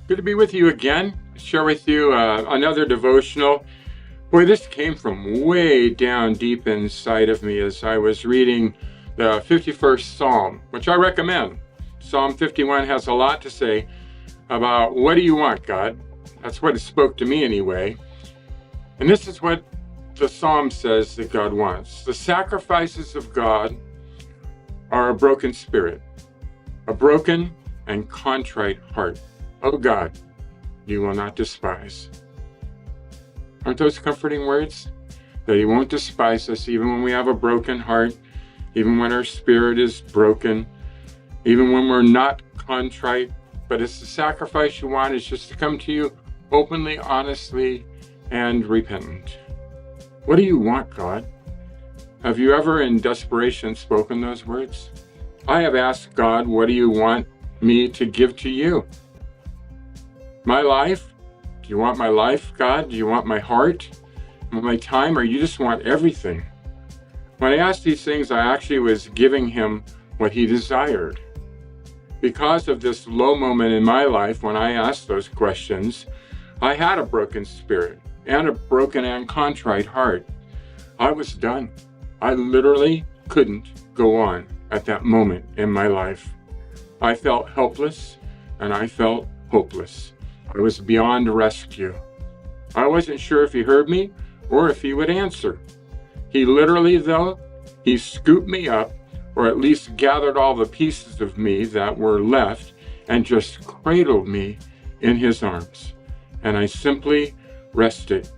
Good to be with you again. Share with you another devotional. Boy, this came from way down deep inside of me as I was reading the 51st Psalm, which I recommend. Psalm 51 has a lot to say about what do you want, God? That's what it spoke to me anyway. And this is what the Psalm says that God wants. The sacrifices of God are a broken spirit, a broken and contrite heart. Oh God, you will not despise. Aren't those comforting words? That he won't despise us even when we have a broken heart, even when our spirit is broken, even when we're not contrite. But it's the sacrifice you want is just to come to you openly, honestly, and repentant. What do you want, God? Have you ever in desperation spoken those words? I have asked God, what do you want me to give to you? My life? Do you want my life, God? Do you want my heart? My time? Or you just want everything? When I asked these things, I actually was giving him what he desired. Because of this low moment in my life when I asked those questions, I had a broken spirit and a broken and contrite heart. I was done. I literally couldn't go on at that moment in my life. I felt helpless and I felt hopeless. I was beyond rescue. I wasn't sure if he heard me or if he would answer. He literally, though, he scooped me up, or at least gathered all the pieces of me that were left and just cradled me in his arms. And I simply rested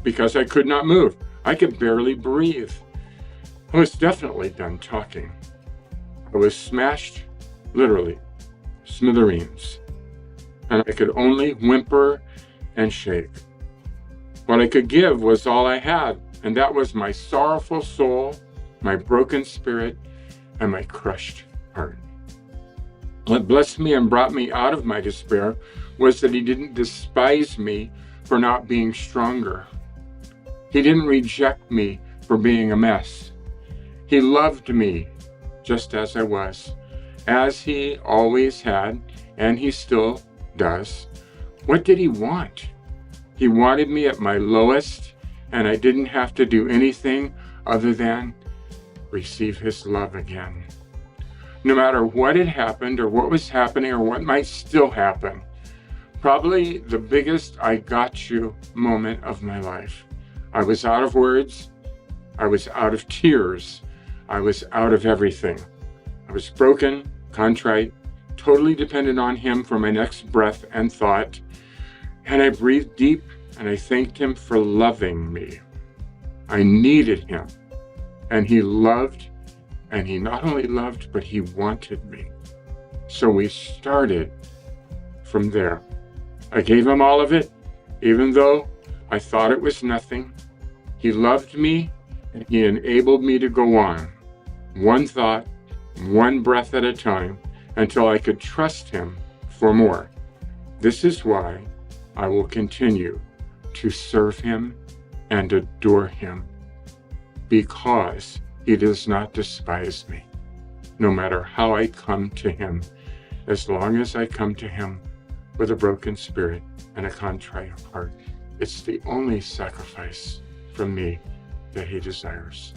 because I could not move. I could barely breathe. I was definitely done talking. I was smashed, literally, smithereens. And I could only whimper and shake. What I could give was all I had, and that was my sorrowful soul, my broken spirit, and my crushed heart. What blessed me and brought me out of my despair was that he didn't despise me for not being stronger. He didn't reject me for being a mess. He loved me just as I was, as he always had, and he still does. What did he want? He wanted me at my lowest, and I didn't have to do anything other than receive his love again. No matter what had happened or what was happening or what might still happen, probably the biggest I got you moment of my life. I was out of words. I was out of tears. I was out of everything. I was broken, contrite, totally dependent on him for my next breath and thought. And I breathed deep and I thanked him for loving me. I needed him. And he loved, and he not only loved, but he wanted me. So we started from there. I gave him all of it, even though I thought it was nothing. He loved me, and he enabled me to go on, one thought, one breath at a time, until I could trust him for more. This is why I will continue to serve him and adore him, because he does not despise me, no matter how I come to him, as long as I come to him with a broken spirit and a contrite heart. It's the only sacrifice from me that he desires.